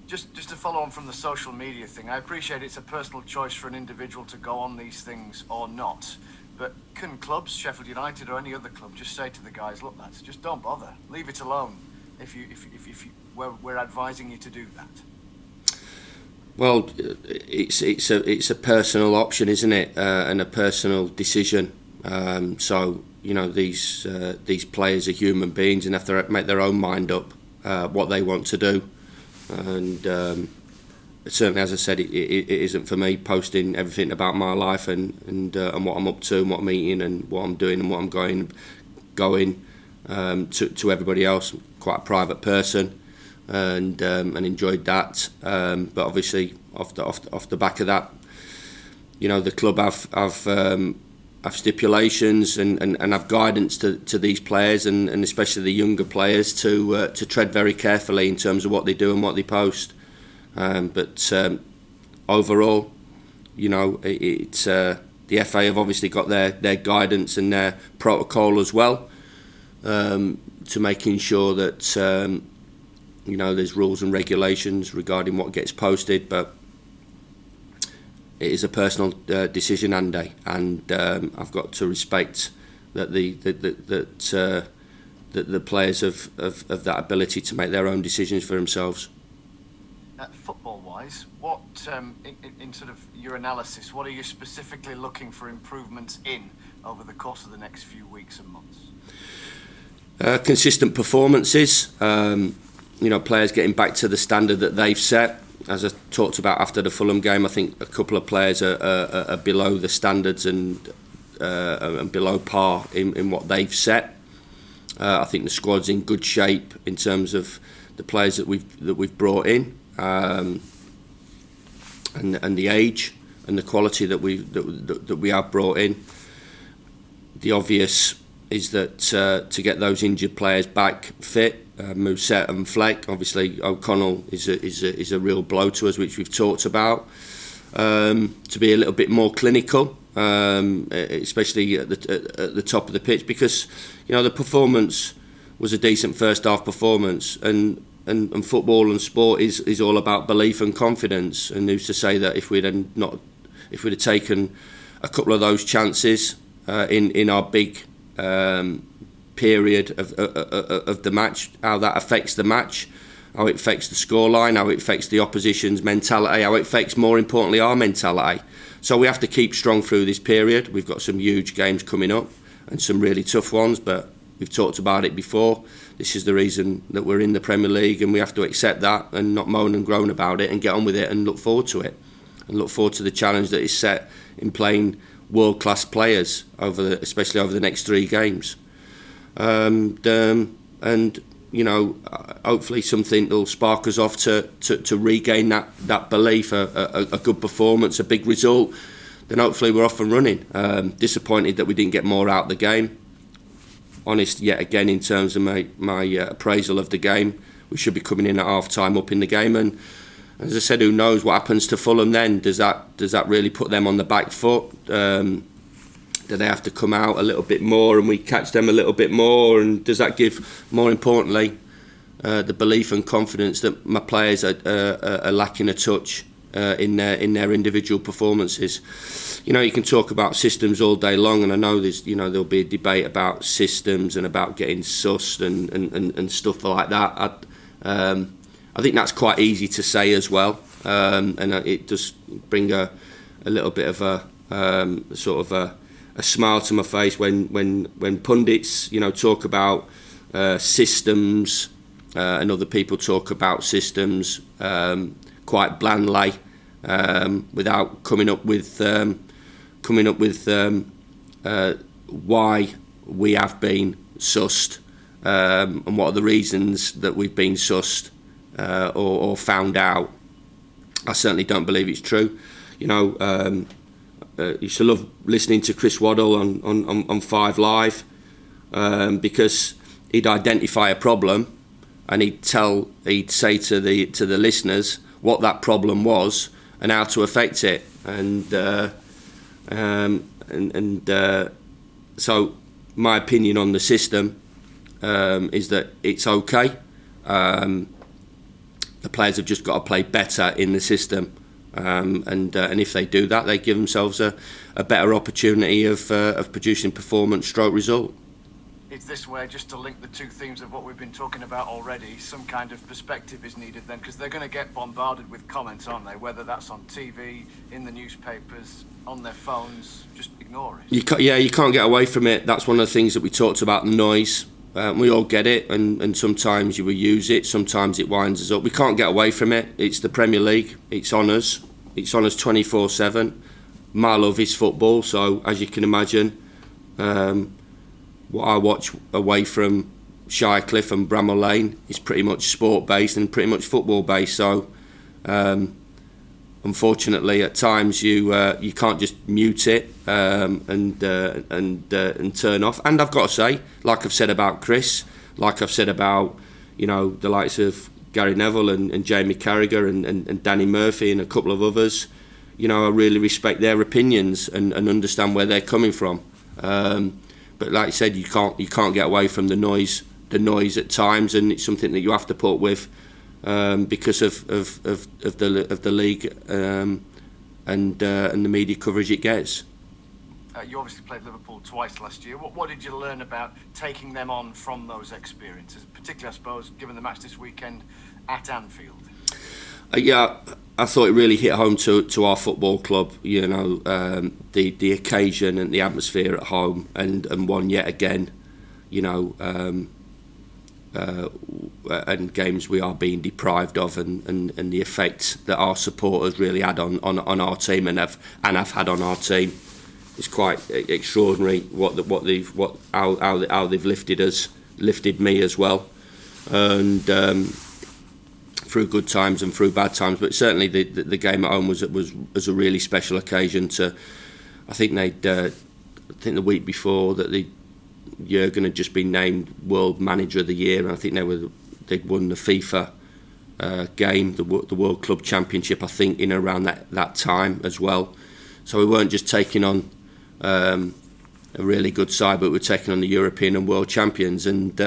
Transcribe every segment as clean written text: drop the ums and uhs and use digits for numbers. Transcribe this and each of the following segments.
Just to follow on from the social media thing, I appreciate it's a personal choice for an individual to go on these things or not. But can clubs, Sheffield United or any other club, just say to the guys, look, lads, just don't bother, leave it alone. If we're advising you to do that. Well, it's a personal option, isn't it, and a personal decision. So these players are human beings and have to make their own mind up what they want to do. And certainly, as I said, it isn't for me posting everything about my life and what I'm up to and what I'm eating and what I'm doing and what I'm going to everybody else. I'm quite a private person and enjoyed that. But obviously, off the back of that, the club have stipulations and have guidance to these players and especially the younger players to tread very carefully in terms of what they do and what they post. But overall, it's the FA have obviously got their guidance and their protocol as well to making sure that there's rules and regulations regarding what gets posted, but it is a personal decision, Andy, and I've got to respect that the players have that ability to make their own decisions for themselves. Football-wise, what in sort of your analysis, what are you specifically looking for improvements in over the course of the next few weeks and months? Consistent performances. Players getting back to the standard that they've set. As I talked about after the Fulham game, I think a couple of players are below the standards and below par in what they've set. I think the squad's in good shape in terms of the players that we've brought in, and the age and the quality that we have brought in. The obvious is that to get those injured players back fit, Mousset and Fleck. Obviously, O'Connell is a real blow to us, which we've talked about. To be a little bit more clinical, especially at the top of the pitch, because the performance was a decent first half performance, and football and sport is all about belief and confidence. And who's to say that if we'd have taken a couple of those chances in our big period of the match, how that affects the match, how it affects the scoreline, how it affects the opposition's mentality, how it affects, more importantly, our mentality. So we have to keep strong through this period. We've got some huge games coming up and some really tough ones, but we've talked about it before. This is the reason that we're in the Premier League, and we have to accept that and not moan and groan about it and get on with it and look forward to it and look forward to the challenge that is set in playing world-class players especially over the next 3 games. Hopefully something will spark us off to regain that belief, a good performance, a big result. Then hopefully we're off and running. Disappointed that we didn't get more out of the game. Honest yet again in terms of my appraisal of the game. We should be coming in at half-time up in the game, and as I said, who knows what happens to Fulham then? Does that really put them on the back foot? Do they have to come out a little bit more and we catch them a little bit more? And does that give, more importantly, the belief and confidence that my players are lacking a touch in their individual performances? You can talk about systems all day long, and I know there'll be a debate about systems and about getting sussed and stuff like that. I think that's quite easy to say as well, and it does bring a little bit of a sort of a smile to my face when pundits talk about systems and other people talk about systems quite blandly, without coming up with why we have been sussed and what are the reasons that we've been sussed or found out. I certainly don't believe it's true. Used to love listening to Chris Waddle on 5 Live because he'd identify a problem and he'd say to the listeners what that problem was and how to affect it, so my opinion on the system is that it's okay. the players have just got to play better in the system, and if they do that, they give themselves a better opportunity of producing performance stroke result. It's this way, just to link the two themes of what we've been talking about already, some kind of perspective is needed then, because they're going to get bombarded with comments, aren't they? Whether that's on TV, in the newspapers, on their phones, just ignore it. You can't get away from it. That's one of the things that we talked about, the noise. We all get it, and sometimes you will use it, sometimes it winds us up. We can't get away from it. It's the Premier League. It's on us. It's on us 24/7. My love is football, so as you can imagine, what I watch away from Shirecliffe and Bramall Lane is pretty much sport-based and pretty much football-based. So, unfortunately, at times you can't just mute it and turn off. And I've got to say, like I've said about Chris, like I've said about the likes of Gary Neville and Jamie Carragher and Danny Murphy and a couple of others, I really respect their opinions and understand where they're coming from. But like I said, you can't get away from the noise at times, and it's something that you have to put with because of the league and the media coverage it gets. You obviously played Liverpool twice last year. What did you learn about taking them on from those experiences, particularly, I suppose, given the match this weekend at Anfield? I thought it really hit home to our football club. The occasion and the atmosphere at home, and one yet again, and games we are being deprived of, and the effect that our supporters really had on our team and have had on our team. It's quite extraordinary how they've lifted me as well, and through good times and through bad times. But certainly the game at home was a really special occasion. I think the week before that Jurgen had just been named World Manager of the Year, and I think they'd won the FIFA game, the World Club Championship, I think, in around that time as well. So we weren't just taking on a really good side, but we're taking on the European and World Champions, and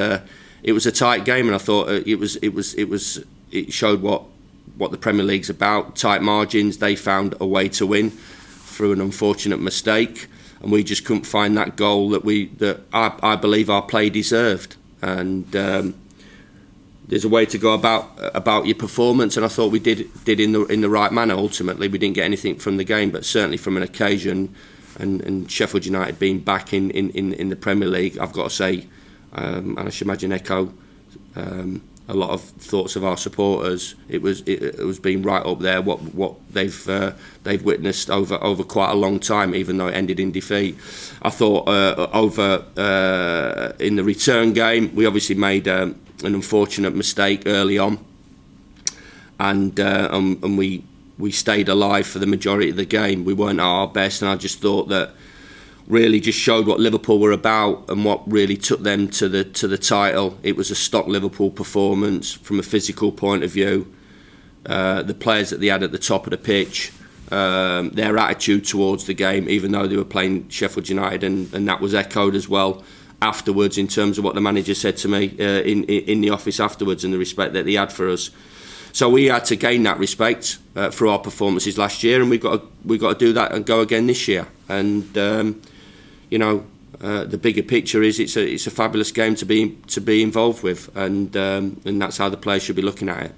it was a tight game, and I thought it showed what the Premier League's about. Tight margins. They found a way to win through an unfortunate mistake, and we just couldn't find that goal that I believe our play deserved. And there's a way to go about your performance, and I thought we did in the right manner. Ultimately, we didn't get anything from the game, but certainly from an occasion. And Sheffield United being back in the Premier League, I've got to say, and I should imagine echo a lot of thoughts of our supporters. It was being right up there what they've witnessed over quite a long time, even though it ended in defeat. I thought in the return game we obviously made an unfortunate mistake early on, and we stayed alive for the majority of the game. We weren't at our best, and I just thought that really just showed what Liverpool were about and what really took them to the title. It was a stock Liverpool performance from a physical point of view. The players that they had at the top of the pitch, their attitude towards the game, even though they were playing Sheffield United, and that was echoed as well afterwards in terms of what the manager said to me in the office afterwards, and the respect that he had for us. So we had to gain that respect through our performances last year, and we've got to do that and go again this year. And the bigger picture is it's a fabulous game to be involved with, and that's how the players should be looking at it.